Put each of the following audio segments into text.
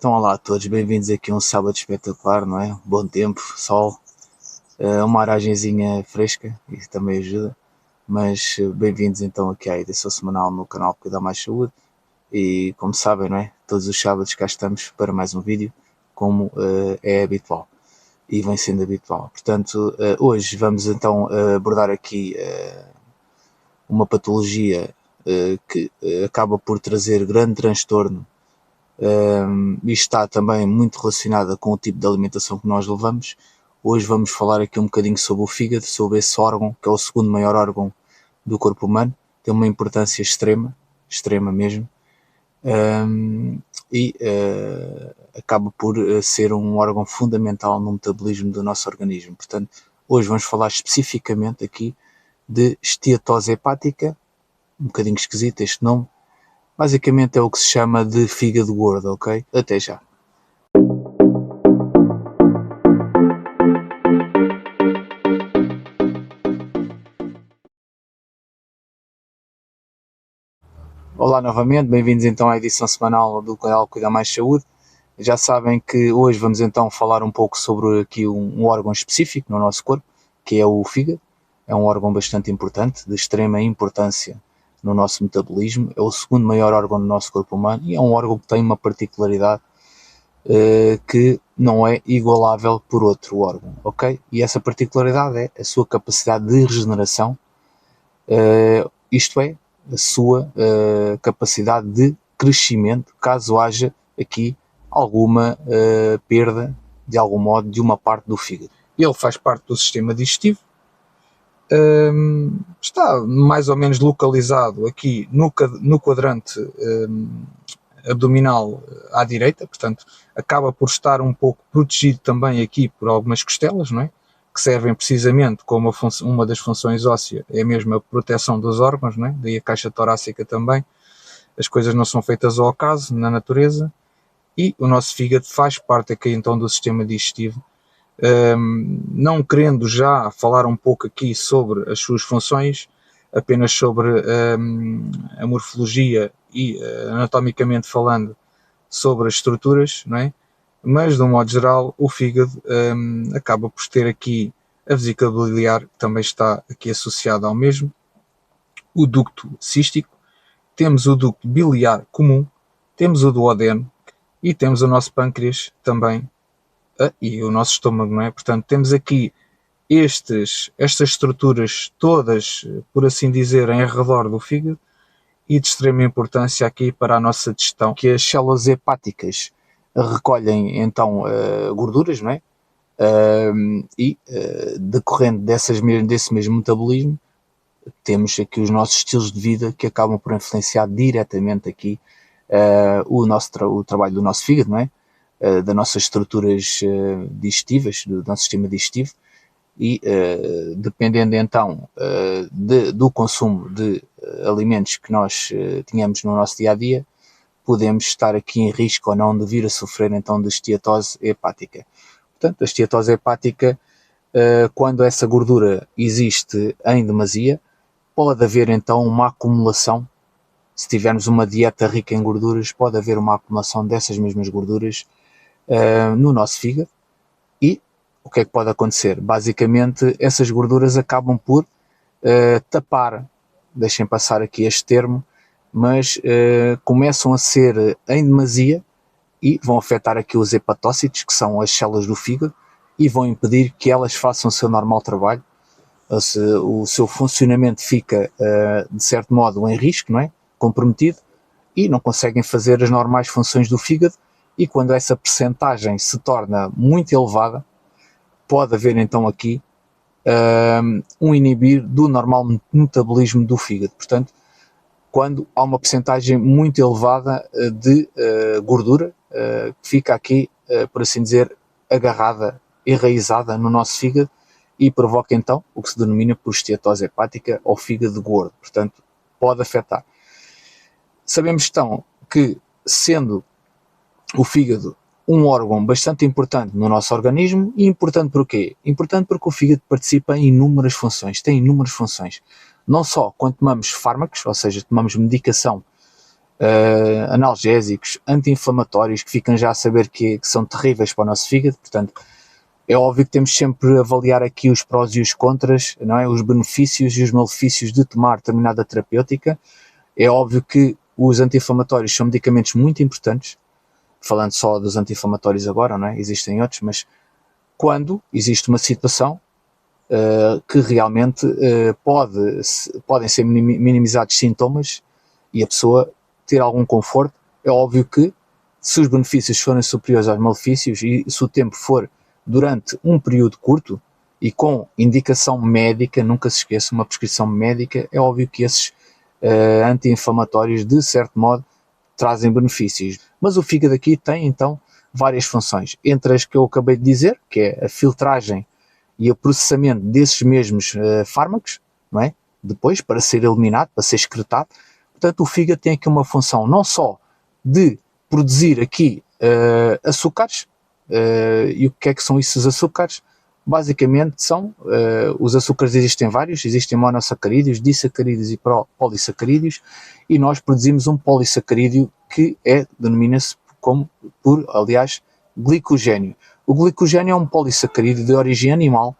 Então, olá a todos, bem-vindos aqui a um sábado espetacular, não é? Bom tempo, sol, uma aragenzinha fresca, isso também ajuda, mas bem-vindos então aqui à edição semanal no canal Cuidar Mais Saúde e, como sabem, não é? Todos os sábados cá estamos para mais um vídeo, como é habitual e vem sendo habitual. Portanto, hoje vamos então abordar aqui uma patologia que acaba por trazer grande transtorno. E está também muito relacionada com o tipo de alimentação que nós levamos. Hoje vamos falar aqui um bocadinho sobre o fígado, sobre esse órgão, que é o segundo maior órgão do corpo humano, tem uma importância extrema, extrema mesmo, e acaba por ser um órgão fundamental no metabolismo do nosso organismo. Portanto, hoje vamos falar especificamente aqui de esteatose hepática, um bocadinho esquisito este nome. Basicamente é o que se chama de fígado gordo, ok? Até já. Olá novamente, bem-vindos então à edição semanal do canal Cuidar Mais Saúde. Já sabem que hoje vamos então falar um pouco sobre aqui um órgão específico no nosso corpo, que é o fígado. É um órgão bastante importante, de extrema importância no nosso metabolismo. É o segundo maior órgão do nosso corpo humano e é um órgão que tem uma particularidade que não é igualável por outro órgão, ok? E essa particularidade é a sua capacidade de regeneração, isto é, a sua capacidade de crescimento, caso haja aqui alguma perda, de algum modo, de uma parte do fígado. Ele faz parte do sistema digestivo, está mais ou menos localizado aqui no quadrante abdominal à direita, portanto acaba por estar um pouco protegido também aqui por algumas costelas, não é? Que servem precisamente como uma das funções ósseas, é mesmo a proteção dos órgãos, não é? Daí a caixa torácica também. As coisas não são feitas ao acaso na natureza e o nosso fígado faz parte aqui então do sistema digestivo. Não querendo já falar um pouco aqui sobre as suas funções, apenas sobre a morfologia e anatomicamente falando sobre as estruturas, não é? Mas de um modo geral o fígado acaba por ter aqui a vesícula biliar, que também está aqui associada ao mesmo, o ducto cístico, temos o ducto biliar comum, temos o duodeno e temos o nosso pâncreas também e o nosso estômago, não é? Portanto, temos aqui estas estruturas todas, por assim dizer, em redor do fígado e de extrema importância aqui para a nossa digestão, que as células hepáticas recolhem então gorduras, não é? E decorrendo desse mesmo metabolismo, temos aqui os nossos estilos de vida que acabam por influenciar diretamente aqui o trabalho do nosso fígado, não é? Das nossas estruturas digestivas, do nosso sistema digestivo, e dependendo então do consumo de alimentos que nós tínhamos no nosso dia-a-dia, podemos estar aqui em risco ou não de vir a sofrer então de esteatose hepática. Portanto, a esteatose hepática, quando essa gordura existe em demasia, pode haver então uma acumulação. Se tivermos uma dieta rica em gorduras, pode haver uma acumulação dessas mesmas gorduras no nosso fígado. E o que é que pode acontecer? Basicamente, essas gorduras acabam por tapar, deixem passar aqui este termo, mas começam a ser em demasia e vão afetar aqui os hepatócitos, que são as células do fígado, e vão impedir que elas façam o seu normal trabalho. O seu funcionamento fica, de certo modo, em risco, não é? Comprometido, e não conseguem fazer as normais funções do fígado, e quando essa percentagem se torna muito elevada, pode haver então aqui um inibir do normal metabolismo do fígado. Portanto, quando há uma percentagem muito elevada de gordura que fica aqui, por assim dizer, agarrada, enraizada no nosso fígado e provoca então o que se denomina por esteatose hepática ou fígado gordo. Portanto, pode afetar. Sabemos então que, sendo o fígado um órgão bastante importante no nosso organismo, e importante porquê? Importante porque o fígado participa em inúmeras funções, tem inúmeras funções. Não só quando tomamos fármacos, ou seja, tomamos medicação analgésicos, anti-inflamatórios, que ficam já a saber que são terríveis para o nosso fígado. Portanto, é óbvio que temos sempre a avaliar aqui os prós e os contras, não é? Os benefícios e os malefícios de tomar determinada terapêutica. É óbvio que os anti-inflamatórios são medicamentos muito importantes, falando só dos anti-inflamatórios agora, não é? Existem outros, mas quando existe uma situação que realmente podem ser minimizados sintomas e a pessoa ter algum conforto, é óbvio que se os benefícios forem superiores aos malefícios e se o tempo for durante um período curto e com indicação médica, nunca se esqueça, uma prescrição médica, é óbvio que esses anti-inflamatórios, de certo modo, trazem benefícios. Mas o fígado aqui tem, então, várias funções, entre as que eu acabei de dizer, que é a filtragem e o processamento desses mesmos fármacos, não é? Depois, para ser eliminado, para ser excretado. Portanto, o fígado tem aqui uma função não só de produzir aqui açúcares, e o que é que são esses açúcares? Basicamente são, os açúcares existem vários, existem monossacarídeos, disacarídeos e polissacarídeos, e nós produzimos um polissacarídeo que denomina-se aliás, glicogênio. O glicogênio é um polissacarídeo de origem animal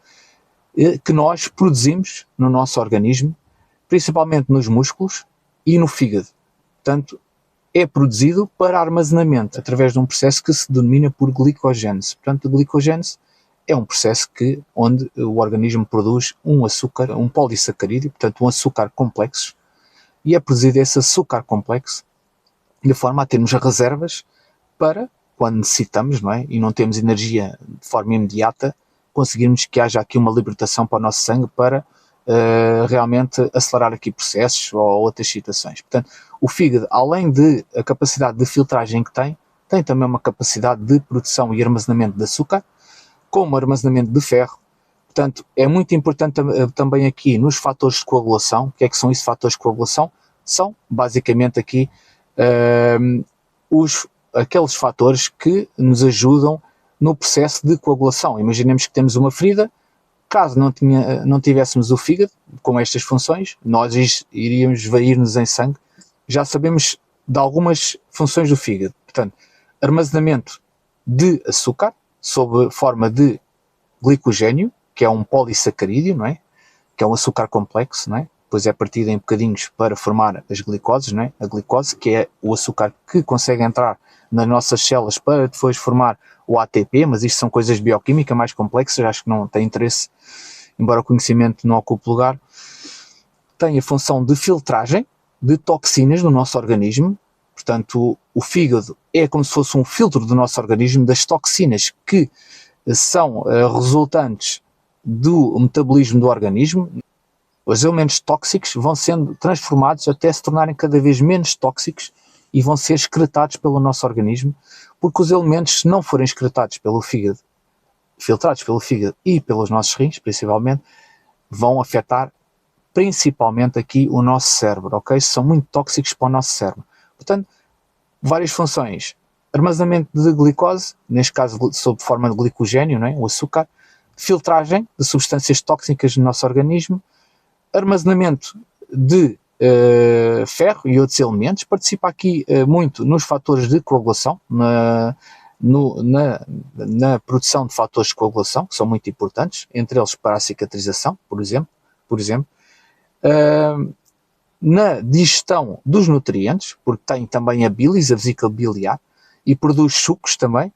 que nós produzimos no nosso organismo, principalmente nos músculos e no fígado. Portanto, é produzido para armazenamento através de um processo que se denomina por glicogênese. Portanto, a glicogênese é um processo onde o organismo produz um açúcar, um polissacarídeo, portanto um açúcar complexo, e é produzido esse açúcar complexo de forma a termos reservas para, quando necessitamos, não é? E não temos energia de forma imediata, conseguirmos que haja aqui uma libertação para o nosso sangue para realmente acelerar aqui processos ou outras situações. Portanto, o fígado, além de a capacidade de filtragem que tem também uma capacidade de produção e armazenamento de açúcar, como armazenamento de ferro. Portanto, é muito importante também aqui nos fatores de coagulação. O que é que são esses fatores de coagulação? São, basicamente, aqui aqueles fatores que nos ajudam no processo de coagulação. Imaginemos que temos uma ferida, caso não tivéssemos o fígado com estas funções, nós iríamos esvair-nos em sangue. Já sabemos de algumas funções do fígado. Portanto, armazenamento de açúcar, sob forma de glicogênio, que é um polissacarídeo, não é? Que é um açúcar complexo, não é? Depois é partido em bocadinhos para formar as glicoses, não é? A glicose, que é o açúcar que consegue entrar nas nossas células para depois formar o ATP, mas isto são coisas bioquímicas mais complexas, acho que não tem interesse, embora o conhecimento não ocupe lugar. Tem a função de filtragem de toxinas no nosso organismo. Portanto, o fígado é como se fosse um filtro do nosso organismo das toxinas que são resultantes do metabolismo do organismo. Os elementos tóxicos vão sendo transformados até se tornarem cada vez menos tóxicos e vão ser excretados pelo nosso organismo, porque os elementos, se não forem excretados pelo fígado, filtrados pelo fígado e pelos nossos rins, principalmente, vão afetar principalmente aqui o nosso cérebro, ok? São muito tóxicos para o nosso cérebro. Portanto, várias funções. Armazenamento de glicose, neste caso sob forma de glicogênio, não é? O açúcar. Filtragem de substâncias tóxicas no nosso organismo. Armazenamento de ferro e outros elementos. Participa aqui muito nos fatores de coagulação, na produção de fatores de coagulação, que são muito importantes, entre eles para a cicatrização, por exemplo. Na digestão dos nutrientes, porque tem também a bilis, a vesícula biliar, e produz sucos também,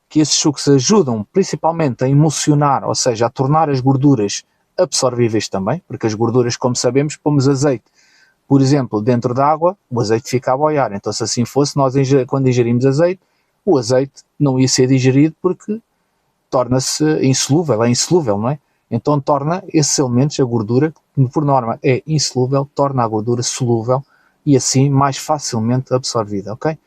que esses sucos ajudam principalmente a emulsionar, ou seja, a tornar as gorduras absorvíveis também, porque as gorduras, como sabemos, pomos azeite, por exemplo, dentro da água, o azeite fica a boiar. Então, se assim fosse, nós quando ingerimos azeite, o azeite não ia ser digerido porque torna-se insolúvel, é insolúvel, não é? Então torna esses elementos, a gordura, que por norma é insolúvel, torna a gordura solúvel e assim mais facilmente absorvida, ok?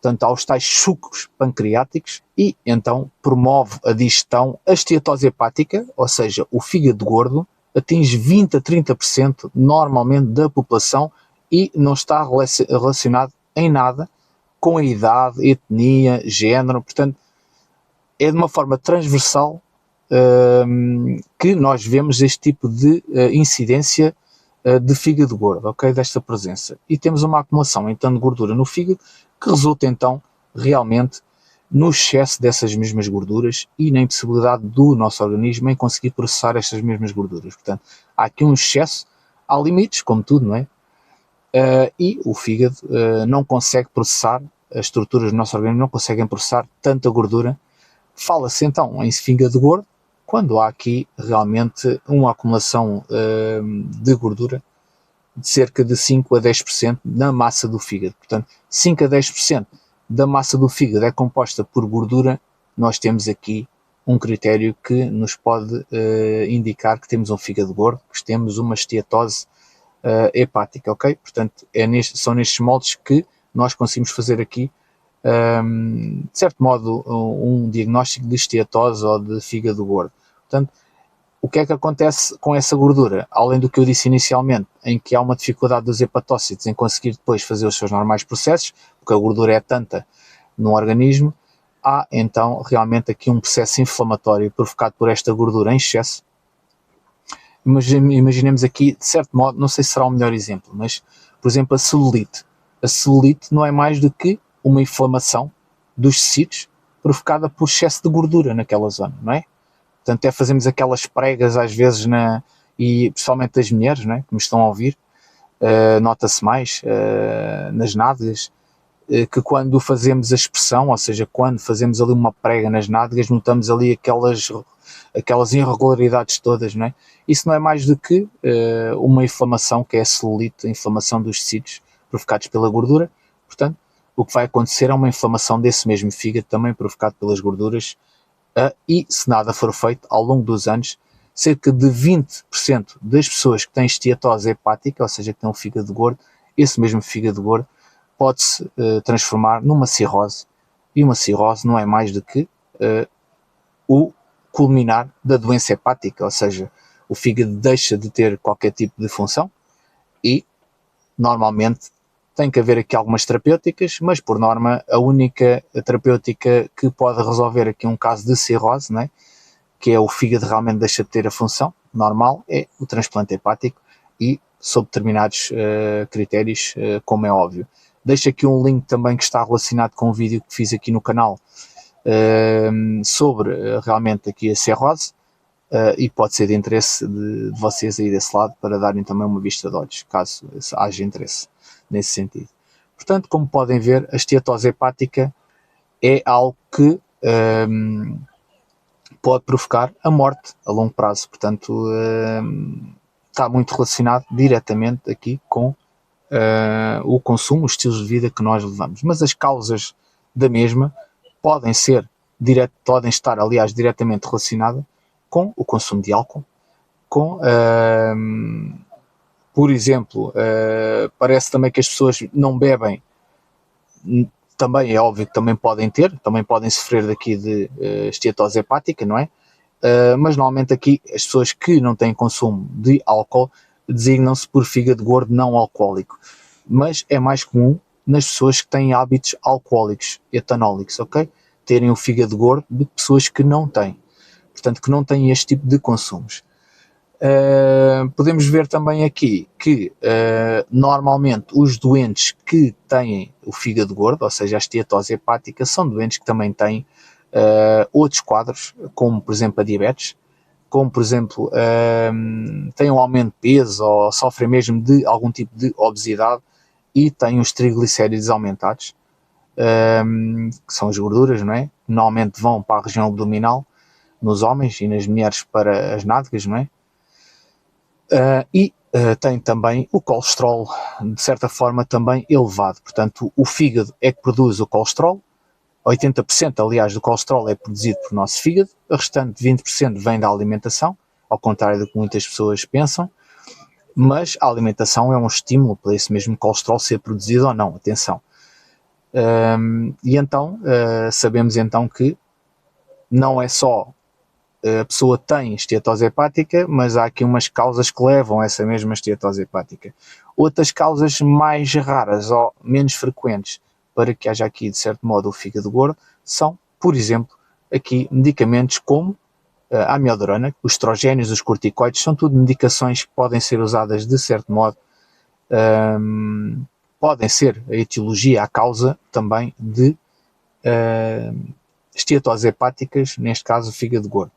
Portanto, há os tais sucos pancreáticos e então promove a digestão. A esteatose hepática, ou seja, o fígado gordo, atinge 20 a 30% normalmente da população e não está relacionado em nada com a idade, etnia, género. Portanto, é de uma forma transversal que nós vemos este tipo de incidência de fígado gordo, ok? Desta presença. E temos uma acumulação então de gordura no fígado que resulta então realmente no excesso dessas mesmas gorduras e na impossibilidade do nosso organismo em conseguir processar estas mesmas gorduras. Portanto, há aqui um excesso, há limites, como tudo, não é? E o fígado não consegue processar, as estruturas do nosso organismo não conseguem processar tanta gordura. Fala-se então em fígado gordo quando há aqui realmente uma acumulação de gordura de cerca de 5 a 10% na massa do fígado. Portanto, 5 a 10% da massa do fígado é composta por gordura. Nós temos aqui um critério que nos pode indicar que temos um fígado gordo, que temos uma esteatose hepática, ok? Portanto, são nestes moldes que nós conseguimos fazer aqui, de certo modo, um diagnóstico de esteatose ou de fígado gordo. Portanto, o que é que acontece com essa gordura? Além do que eu disse inicialmente, em que há uma dificuldade dos hepatócitos em conseguir depois fazer os seus normais processos, porque a gordura é tanta no organismo, há então realmente aqui um processo inflamatório provocado por esta gordura em excesso. Imaginemos aqui, de certo modo, não sei se será o melhor exemplo, mas, por exemplo, a celulite. A celulite não é mais do que uma inflamação dos tecidos provocada por excesso de gordura naquela zona, não é? Portanto, até fazemos aquelas pregas às vezes, e principalmente das mulheres, não é? Que me estão a ouvir, nota-se mais nas nádegas, que quando fazemos a expressão, ou seja, quando fazemos ali uma prega nas nádegas, notamos ali aquelas irregularidades todas, não é? Isso não é mais do que uma inflamação, que é a celulite, a inflamação dos tecidos provocados pela gordura. Portanto, o que vai acontecer é uma inflamação desse mesmo fígado, também provocado pelas gorduras, e se nada for feito, ao longo dos anos, cerca de 20% das pessoas que têm esteatose hepática, ou seja, que têm um fígado gordo, esse mesmo fígado gordo pode-se transformar numa cirrose, e uma cirrose não é mais do que o culminar da doença hepática, ou seja, o fígado deixa de ter qualquer tipo de função e, normalmente, tem que haver aqui algumas terapêuticas, mas por norma a única terapêutica que pode resolver aqui um caso de cirrose, né, que é o fígado realmente deixa de ter a função normal, é o transplante hepático e sob determinados critérios, como é óbvio. Deixo aqui um link também que está relacionado com um vídeo que fiz aqui no canal sobre realmente aqui a cirrose, e pode ser de interesse de vocês aí desse lado para darem também uma vista de olhos, caso haja interesse nesse sentido. Portanto, como podem ver, a esteatose hepática é algo que pode provocar a morte a longo prazo. Portanto, está muito relacionado diretamente aqui com o consumo, os estilos de vida que nós levamos. Mas as causas da mesma podem estar, aliás, diretamente relacionadas com o consumo de álcool, com por exemplo, parece também que as pessoas não bebem, também é óbvio que também podem sofrer daqui de esteatose hepática, não é? Mas normalmente aqui as pessoas que não têm consumo de álcool designam-se por fígado gordo não alcoólico, mas é mais comum nas pessoas que têm hábitos alcoólicos, etanólicos, ok? Terem o fígado gordo de pessoas que não têm, portanto que não têm este tipo de consumos. Podemos ver também aqui que normalmente os doentes que têm o fígado gordo, ou seja, a esteatose hepática, são doentes que também têm outros quadros, como por exemplo a diabetes, como por exemplo têm um aumento de peso ou sofrem mesmo de algum tipo de obesidade e têm os triglicéridos aumentados, que são as gorduras, não é? Normalmente vão para a região abdominal nos homens e nas mulheres para as nádegas, não é? Tem também o colesterol, de certa forma, também elevado. Portanto, o fígado é que produz o colesterol, 80% aliás do colesterol é produzido por nosso fígado, o restante 20% vem da alimentação, ao contrário do que muitas pessoas pensam, mas a alimentação é um estímulo para esse mesmo colesterol ser produzido ou não, atenção. E então, sabemos então que não é só a pessoa tem esteatose hepática, mas há aqui umas causas que levam a essa mesma esteatose hepática. Outras causas mais raras ou menos frequentes para que haja aqui, de certo modo, o fígado gordo, são, por exemplo, aqui medicamentos como a amiodarona, os estrogénios, os corticoides, são tudo medicações que podem ser usadas de certo modo, podem ser a etiologia, a causa também de esteatoses hepáticas, neste caso o fígado gordo.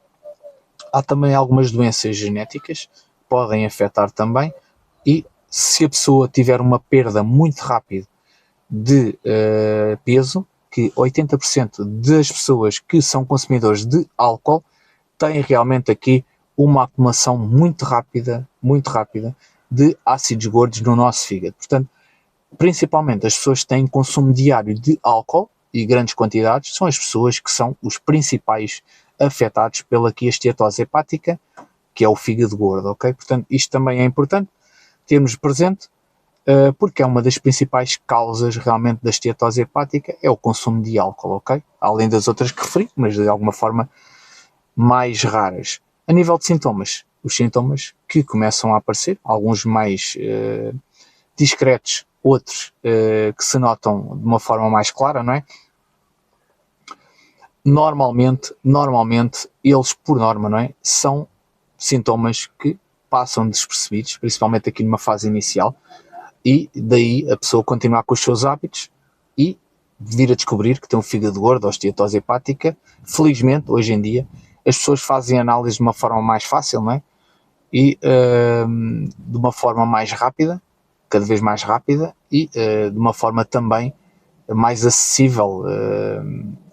Há também algumas doenças genéticas que podem afetar também, e se a pessoa tiver uma perda muito rápida de peso, que 80% das pessoas que são consumidores de álcool têm realmente aqui uma acumulação muito rápida de ácidos gordos no nosso fígado. Portanto, principalmente as pessoas que têm consumo diário de álcool e grandes quantidades são as pessoas que são os principais afetados pela esteatose hepática, que é o fígado gordo, ok? Portanto, isto também é importante termos presente, porque é uma das principais causas realmente da esteatose hepática, é o consumo de álcool, ok? Além das outras que referi, mas de alguma forma mais raras. A nível de sintomas, os sintomas que começam a aparecer, alguns mais discretos, outros que se notam de uma forma mais clara, não é? Normalmente, eles, por norma, não é? São sintomas que passam despercebidos, principalmente aqui numa fase inicial, e daí a pessoa continuar com os seus hábitos e vir a descobrir que tem um fígado gordo ou esteatose hepática. Felizmente, hoje em dia, as pessoas fazem análise de uma forma mais fácil, não é? E de uma forma mais rápida, cada vez mais rápida, e de uma forma também mais acessível,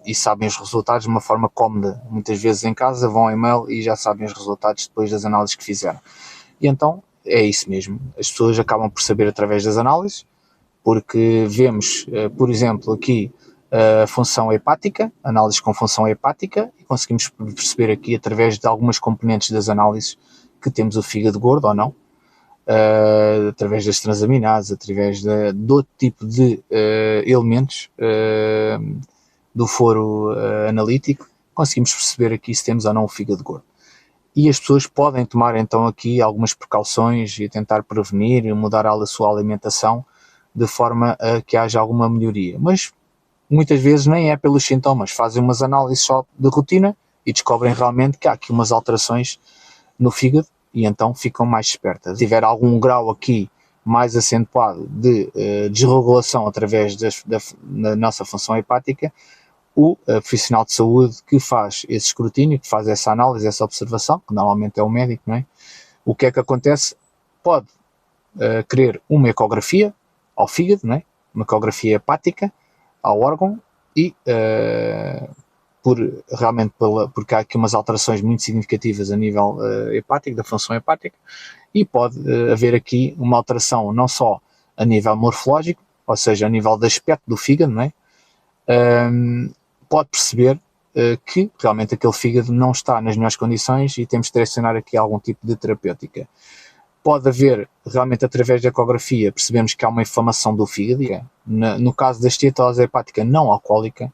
e sabem os resultados de uma forma cómoda. Muitas vezes em casa vão ao e-mail e já sabem os resultados depois das análises que fizeram. E então é isso mesmo, as pessoas acabam por saber através das análises, porque vemos, por exemplo, aqui a função hepática, análises com função hepática, e conseguimos perceber aqui através de algumas componentes das análises que temos o fígado gordo ou não, através das transaminases, através de outro tipo de elementos do foro analítico, conseguimos perceber aqui se temos ou não o fígado gordo. E as pessoas podem tomar então aqui algumas precauções e tentar prevenir e mudar a sua alimentação de forma a que haja alguma melhoria. Mas muitas vezes nem é pelos sintomas, fazem umas análises só de rotina e descobrem realmente que há aqui umas alterações no fígado e então ficam mais espertas. Se tiver algum grau aqui mais acentuado de desregulação através da nossa função hepática, o profissional de saúde que faz esse escrutínio, que faz essa análise, essa observação, que normalmente é o médico, não é? O que é que acontece? Pode querer uma ecografia ao fígado, não é? Uma ecografia hepática ao órgão e porque há aqui umas alterações muito significativas a nível hepático, da função hepática, e pode haver aqui uma alteração não só a nível morfológico, ou seja, a nível do aspecto do fígado, não é? Pode perceber que realmente aquele fígado não está nas melhores condições e temos de direcionar aqui algum tipo de terapêutica. Pode haver, realmente através da ecografia, percebemos que há uma inflamação do fígado. No caso da esteatose hepática não alcoólica,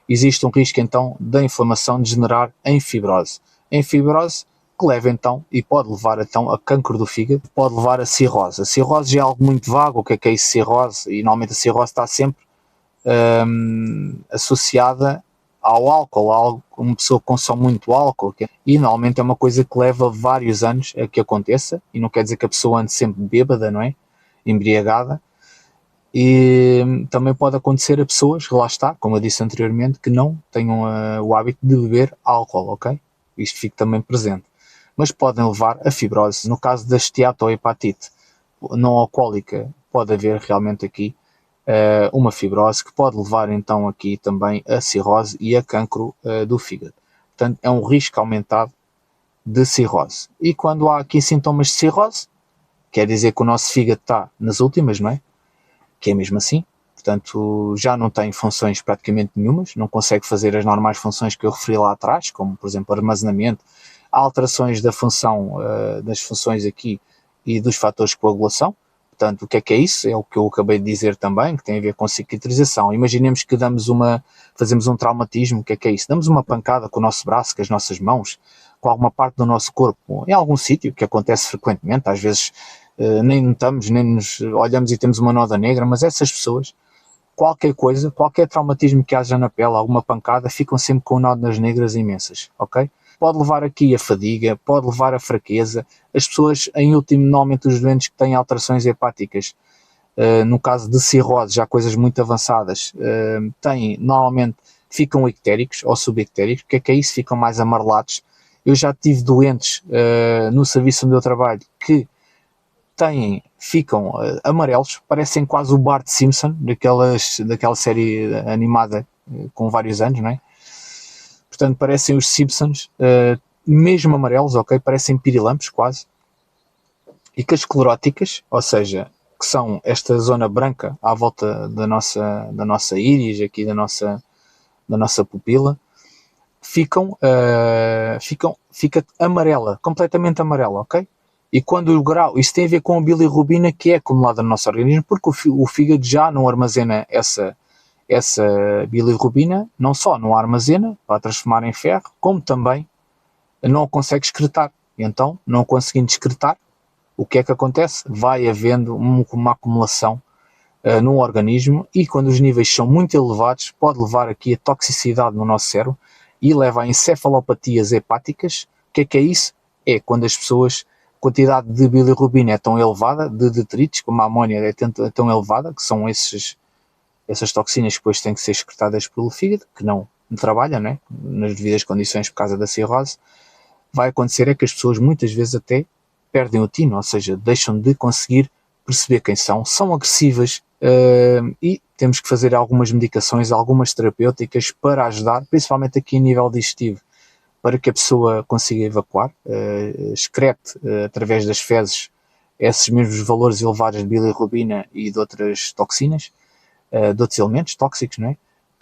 existe um risco então da inflamação degenerar em fibrose. Em fibrose que leva então, e pode levar então a cancro do fígado, pode levar a cirrose. A cirrose já é algo muito vago, o que é isso cirrose? E normalmente a cirrose está sempre associada ao álcool, uma pessoa que consome muito álcool, e normalmente é uma coisa que leva vários anos a que aconteça, e não quer dizer que a pessoa ande sempre bêbada, não é? Embriagada, e também pode acontecer a pessoas, lá está, como eu disse anteriormente, que não tenham o hábito de beber álcool, ok? Isto fica também presente. Mas podem levar a fibrose. No caso da esteatohepatite não alcoólica, pode haver realmente aqui uma fibrose que pode levar então aqui também a cirrose e a cancro do fígado. Portanto, é um risco aumentado de cirrose. E quando há aqui sintomas de cirrose, quer dizer que o nosso fígado está nas últimas, não é? Que é mesmo assim. Portanto, já não tem funções praticamente nenhumas, não consegue fazer as normais funções que eu referi lá atrás, como por exemplo armazenamento, alterações da função, das funções aqui e dos fatores de coagulação. Portanto, o que é isso? É o que eu acabei de dizer também, que tem a ver com cicatrização. Imaginemos que fazemos um traumatismo, o que é isso? Damos uma pancada com o nosso braço, com as nossas mãos, com alguma parte do nosso corpo, em algum sítio, que acontece frequentemente, às vezes nem notamos, nem nos olhamos e temos uma nódoa negra, mas essas pessoas, qualquer coisa, qualquer traumatismo que haja na pele, alguma pancada, ficam sempre com nódoas negras imensas, ok? pode levar aqui a fadiga, pode levar a fraqueza. As pessoas, em último, normalmente os doentes que têm alterações hepáticas, no caso de cirrose, já coisas muito avançadas, normalmente ficam ictéricos ou subictéricos. O que é isso? Ficam mais amarelados. Eu já tive doentes no serviço onde eu trabalho que ficam amarelos, parecem quase o Bart Simpson, daquela série animada com vários anos, não é? Portanto, parecem os Simpsons, mesmo amarelos, ok? Parecem pirilampos quase. E que as escleróticas, ou seja, que são esta zona branca à volta da nossa íris, aqui da nossa pupila, fica amarela, completamente amarela, ok? E quando o grau, isso tem a ver com a bilirrubina que é acumulada no nosso organismo, porque o fígado já não armazena essa bilirrubina, não só não a armazena para transformar em ferro, como também não a consegue excretar. E então, não conseguindo excretar, o que é que acontece? Vai havendo uma acumulação no organismo, e quando os níveis são muito elevados, pode levar aqui a toxicidade no nosso cérebro e leva a encefalopatias hepáticas. O que é isso? É quando as pessoas, a quantidade de bilirrubina é tão elevada, de detritos, como a amónia é tão elevada, que são essas toxinas que depois têm que ser excretadas pelo fígado, que não trabalha, né, nas devidas condições por causa da cirrose. Vai acontecer é que as pessoas muitas vezes até perdem o tino, ou seja, deixam de conseguir perceber quem são agressivas, e temos que fazer algumas medicações, algumas terapêuticas para ajudar, principalmente aqui a nível digestivo, para que a pessoa consiga evacuar, excrete através das fezes esses mesmos valores elevados de bilirrubina e de outras toxinas, de outros elementos tóxicos, não é?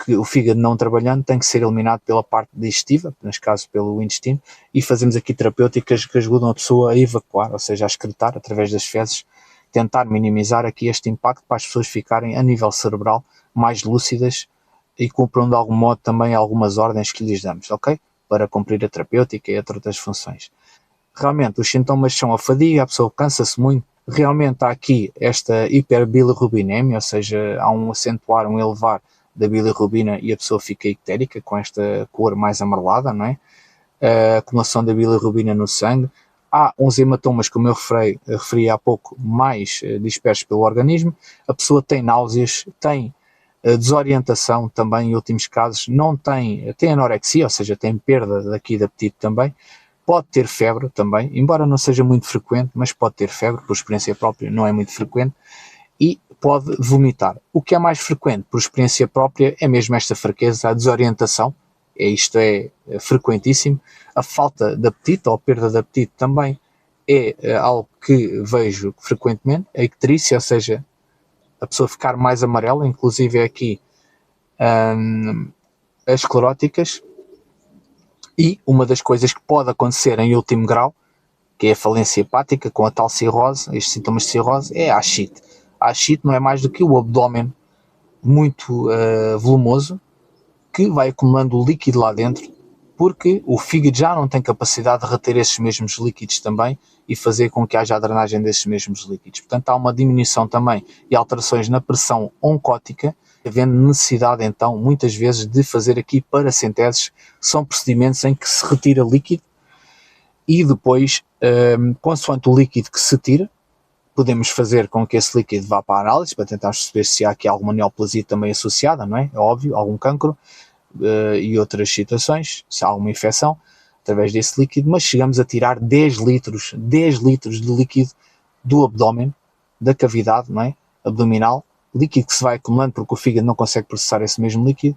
Que o fígado não trabalhando tem que ser eliminado pela parte digestiva, neste caso pelo intestino, e fazemos aqui terapêuticas que ajudam a pessoa a evacuar, ou seja, a excretar através das fezes, tentar minimizar aqui este impacto para as pessoas ficarem a nível cerebral mais lúcidas e cumpram de algum modo também algumas ordens que lhes damos, ok? Para cumprir a terapêutica e outras funções. Realmente os sintomas são a fadiga, a pessoa cansa-se muito, realmente há aqui esta hiperbilirrubinemia, ou seja, há um acentuar, um elevar da bilirrubina e a pessoa fica ictérica com esta cor mais amarelada, não é? A acumulação da bilirrubina no sangue. Há uns hematomas, como eu referi há pouco, mais dispersos pelo organismo. A pessoa tem náuseas, tem desorientação também, em últimos casos, tem anorexia, ou seja, tem perda daqui de apetite também. Pode ter febre também, embora não seja muito frequente, mas pode ter febre, por experiência própria não é muito frequente, e pode vomitar. O que é mais frequente, por experiência própria, é mesmo esta fraqueza, a desorientação, isto é frequentíssimo. A falta de apetite ou perda de apetite também é algo que vejo frequentemente. A icterícia, ou seja, a pessoa ficar mais amarela, inclusive é aqui as escleróticas. E uma das coisas que pode acontecer em último grau, que é a falência hepática com a tal cirrose, estes sintomas de cirrose, é a ascite. A ascite não é mais do que o abdômen muito volumoso, que vai acumulando líquido lá dentro, porque o fígado já não tem capacidade de reter esses mesmos líquidos também e fazer com que haja a drenagem desses mesmos líquidos. Portanto, há uma diminuição também e alterações na pressão oncótica, havendo necessidade então muitas vezes de fazer aqui paracenteses, são procedimentos em que se retira líquido e depois, consoante o líquido que se tira, podemos fazer com que esse líquido vá para a análise para tentar perceber se há aqui alguma neoplasia também associada, não é? É óbvio, algum cancro e outras situações, se há alguma infecção através desse líquido, mas chegamos a tirar 10 litros de líquido do abdômen, da cavidade, não é? Abdominal, líquido que se vai acumulando porque o fígado não consegue processar esse mesmo líquido.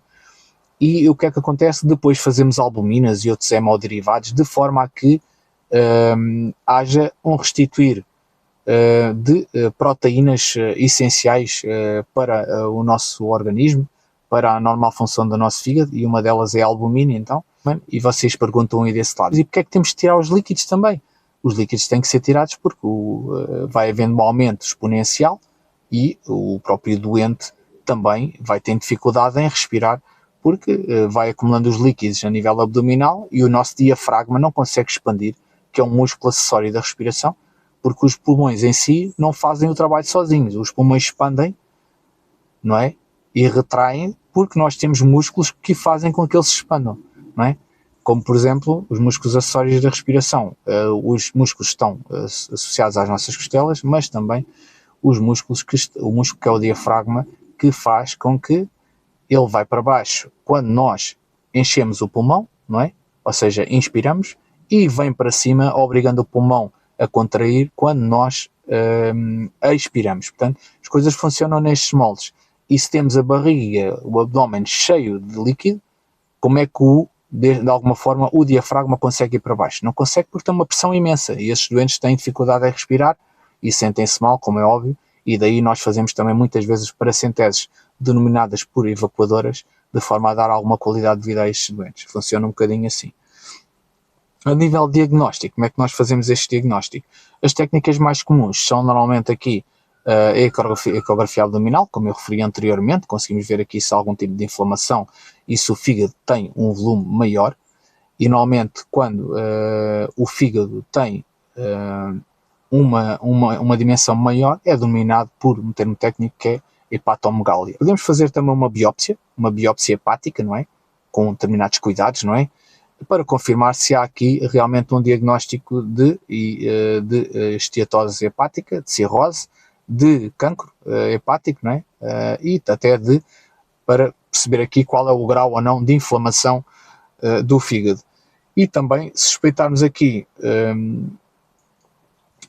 E o que é que acontece? Depois fazemos albuminas e outros hemoderivados de forma a que haja um restituir de proteínas essenciais para o nosso organismo, para a normal função do nosso fígado, e uma delas é a albumina, então. E vocês perguntam aí desse lado, e porque é que temos de tirar os líquidos também? Os líquidos têm que ser tirados porque vai havendo um aumento exponencial e o próprio doente também vai ter dificuldade em respirar, porque vai acumulando os líquidos a nível abdominal e o nosso diafragma não consegue expandir, que é um músculo acessório da respiração, porque os pulmões em si não fazem o trabalho sozinhos. Os pulmões expandem, não é? E retraem, porque nós temos músculos que fazem com que eles se expandam, não é? como por exemplo os músculos acessórios da respiração. Os músculos estão associados às nossas costelas, mas também o músculo que é o diafragma, que faz com que ele vai para baixo quando nós enchemos o pulmão, não é? Ou seja, inspiramos, e vem para cima, obrigando o pulmão a contrair quando nós expiramos. Portanto, as coisas funcionam nestes moldes. E se temos a barriga, o abdômen cheio de líquido, como é que de alguma forma o diafragma consegue ir para baixo? Não consegue, porque tem uma pressão imensa, e esses doentes têm dificuldade em respirar e sentem-se mal, como é óbvio, e daí nós fazemos também muitas vezes paracenteses denominadas por evacuadoras, de forma a dar alguma qualidade de vida a estes doentes. Funciona um bocadinho assim. A nível diagnóstico, como é que nós fazemos este diagnóstico? As técnicas mais comuns são normalmente aqui a ecografia abdominal, como eu referi anteriormente. Conseguimos ver aqui se há algum tipo de inflamação e se o fígado tem um volume maior. E normalmente quando o fígado tem uma dimensão maior, é denominado por um termo técnico que é hepatomegália. Podemos fazer também uma biópsia hepática, não é? Com determinados cuidados, não é? Para confirmar se há aqui realmente um diagnóstico de esteatose hepática, de cirrose, de cancro hepático, não é? E até para perceber aqui qual é o grau ou não de inflamação do fígado. E também, se suspeitarmos aqui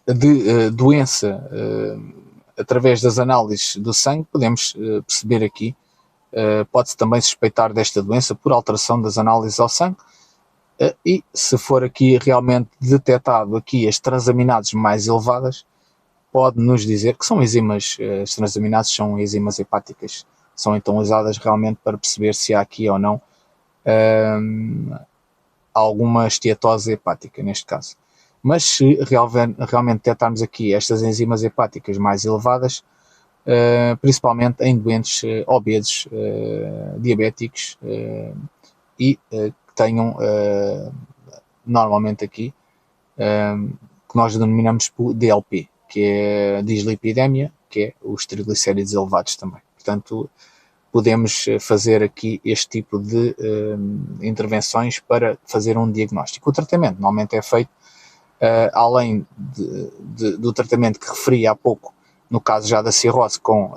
de doença através das análises do sangue, podemos perceber aqui, pode-se também suspeitar desta doença por alteração das análises ao sangue. E se for aqui realmente detectado aqui as transaminases mais elevadas, pode nos dizer que são enzimas, as transaminases são enzimas hepáticas, são então usadas realmente para perceber se há aqui ou não alguma esteatose hepática neste caso. Mas se realmente detectarmos aqui estas enzimas hepáticas mais elevadas, principalmente em doentes obesos, diabéticos e que tenham normalmente aqui que nós denominamos por DLP, que é dislipidemia, que é os triglicéridos elevados também. Portanto, podemos fazer aqui este tipo de intervenções para fazer um diagnóstico. O tratamento normalmente é feito além do tratamento que referi há pouco, no caso já da cirrose, com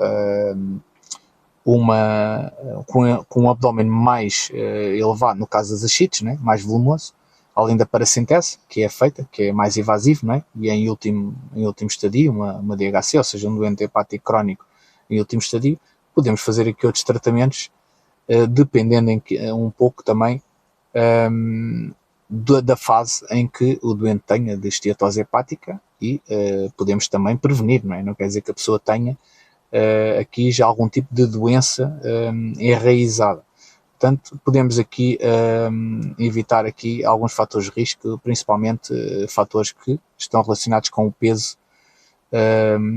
um abdômen mais elevado, no caso das ascites, né, mais volumoso, além da paracentese, que é feita, que é mais invasivo, né, e em último estadio, uma DHC, ou seja, um doente hepático crónico em último estadio. Podemos fazer aqui outros tratamentos, dependendo um pouco também da fase em que o doente tenha de esteatose hepática, e podemos também prevenir, não é? Não quer dizer que a pessoa tenha aqui já algum tipo de doença enraizada. Portanto, podemos aqui evitar aqui alguns fatores de risco, principalmente fatores que estão relacionados com o peso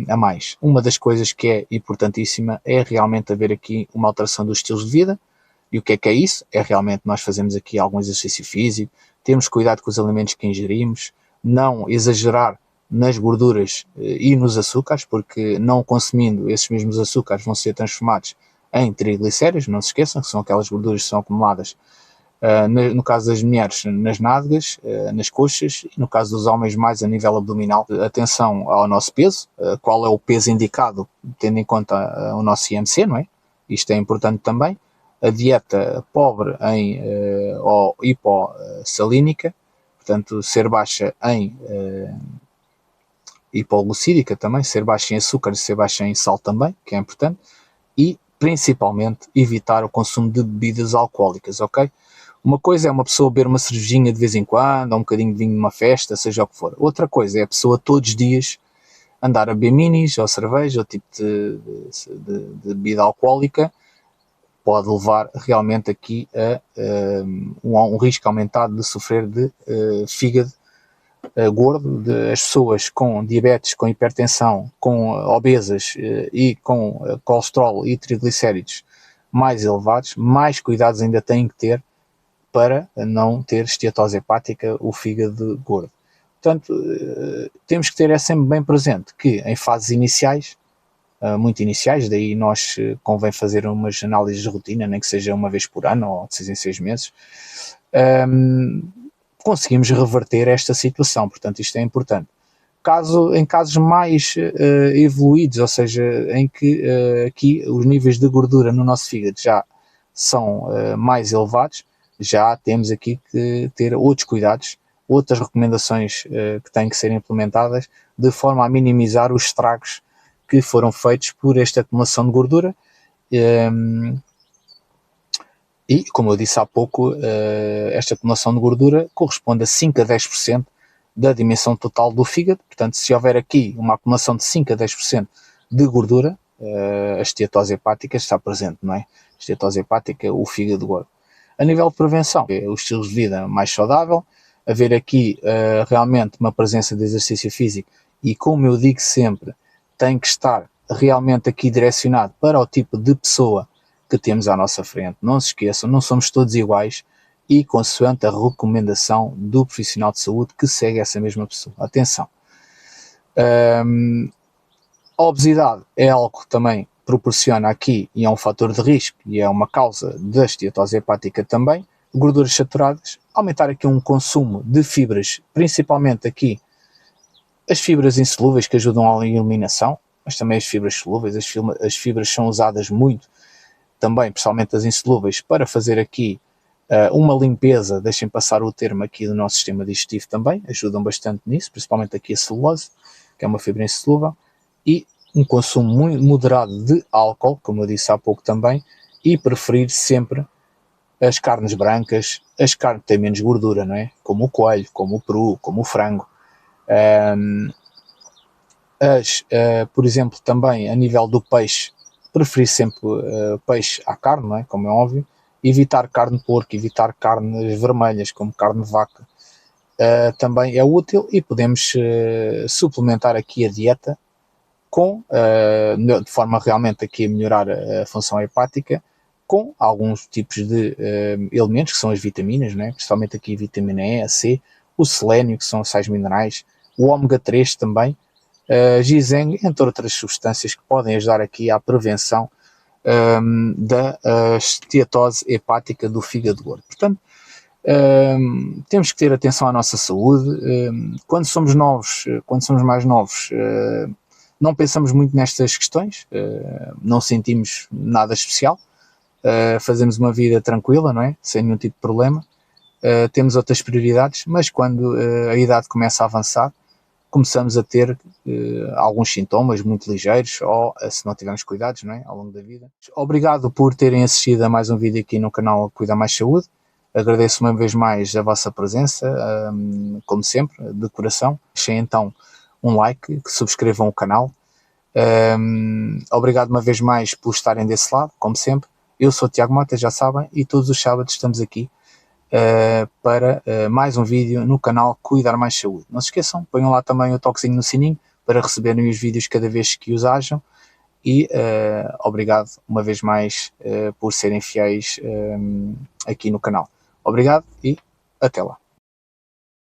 a mais. Uma das coisas que é importantíssima é realmente haver aqui uma alteração dos estilos de vida. E o que é isso? É realmente nós fazemos aqui algum exercício físico, temos cuidado com os alimentos que ingerimos, não exagerar nas gorduras e nos açúcares, porque não consumindo esses mesmos açúcares vão ser transformados em triglicéridos. Não se esqueçam que são aquelas gorduras que são acumuladas, no caso das mulheres, nas nádegas, nas coxas, e no caso dos homens mais a nível abdominal. Atenção ao nosso peso, qual é o peso indicado, tendo em conta o nosso IMC, não é? Isto é importante também. A dieta pobre em ou hipossalínica, portanto ser baixa em hipoglucídica também, ser baixa em açúcar e ser baixa em sal também, que é importante, e principalmente evitar o consumo de bebidas alcoólicas, ok? Uma coisa é uma pessoa beber uma cervejinha de vez em quando, ou um bocadinho de vinho numa festa, seja o que for. Outra coisa é a pessoa todos os dias andar a beber minis, ou cerveja, ou tipo de bebida alcoólica. Pode levar realmente aqui a um risco aumentado de sofrer de fígado gordo. As pessoas com diabetes, com hipertensão, com obesas e com colesterol e triglicéridos mais elevados, mais cuidados ainda têm que ter para não ter esteatose hepática, o fígado gordo. Portanto, temos que ter sempre bem presente que em fases iniciais muito iniciais, daí nós convém fazer umas análises de rotina, nem que seja uma vez por ano ou de 6 em 6 meses, conseguimos reverter esta situação, portanto isto é importante. Em casos mais evoluídos, ou seja, em que aqui os níveis de gordura no nosso fígado já são mais elevados, já temos aqui que ter outros cuidados, outras recomendações que têm que ser implementadas de forma a minimizar os estragos que foram feitos por esta acumulação de gordura. E, como eu disse há pouco, esta acumulação de gordura corresponde a 5 a 10% da dimensão total do fígado. Portanto, se houver aqui uma acumulação de 5 a 10% de gordura, a esteatose hepática está presente, não é? A esteatose hepática, o fígado gordo. A nível de prevenção, é o estilo de vida mais saudável, haver aqui realmente uma presença de exercício físico e, como eu digo sempre, tem que estar realmente aqui direcionado para o tipo de pessoa que temos à nossa frente. Não se esqueçam, não somos todos iguais e consoante a recomendação do profissional de saúde que segue essa mesma pessoa. Atenção. A obesidade é algo que também proporciona aqui e é um fator de risco e é uma causa da esteatose hepática também. Gorduras saturadas, aumentar aqui um consumo de fibras, principalmente aqui as fibras insolúveis que ajudam à eliminação, mas também as fibras solúveis. As fibras são usadas muito também, principalmente as insolúveis, para fazer aqui uma limpeza, deixem passar o termo aqui do nosso sistema digestivo também, ajudam bastante nisso, principalmente aqui a celulose, que é uma fibra insolúvel, e um consumo muito moderado de álcool, como eu disse há pouco também, e preferir sempre as carnes brancas, as carnes que têm menos gordura, não é? Como o coelho, como o peru, como o frango. Por exemplo, também a nível do peixe, preferir sempre peixe à carne, não é? Como é óbvio, evitar carne de porco, evitar carnes vermelhas, como carne de vaca, também é útil e podemos suplementar aqui a dieta de forma realmente aqui a melhorar a função hepática, com alguns tipos de elementos, que são as vitaminas, né? Principalmente aqui a vitamina E, a C, o selénio, que são os sais minerais, o ômega 3 também, ginseng, entre outras substâncias que podem ajudar aqui à prevenção da esteatose hepática do fígado gordo. Portanto, temos que ter atenção à nossa saúde. Quando somos novos, quando somos mais novos, não pensamos muito nestas questões, não sentimos nada especial, fazemos uma vida tranquila, não é? Sem nenhum tipo de problema, temos outras prioridades, mas quando a idade começa a avançar, começamos a ter alguns sintomas muito ligeiros, ou se não tivermos cuidados, não é? Ao longo da vida. Obrigado por terem assistido a mais um vídeo aqui no canal Cuidar Mais Saúde. Agradeço uma vez mais a vossa presença, como sempre, de coração. Deixem então um like, que subscrevam o canal. Obrigado uma vez mais por estarem desse lado, como sempre. Eu sou o Tiago Mota, já sabem, e todos os sábados estamos aqui para mais um vídeo no canal Cuidar Mais Saúde. Não se esqueçam, ponham lá também o toquezinho no sininho para receberem os vídeos cada vez que os hajam. E obrigado uma vez mais por serem fiéis aqui no canal. Obrigado e até lá.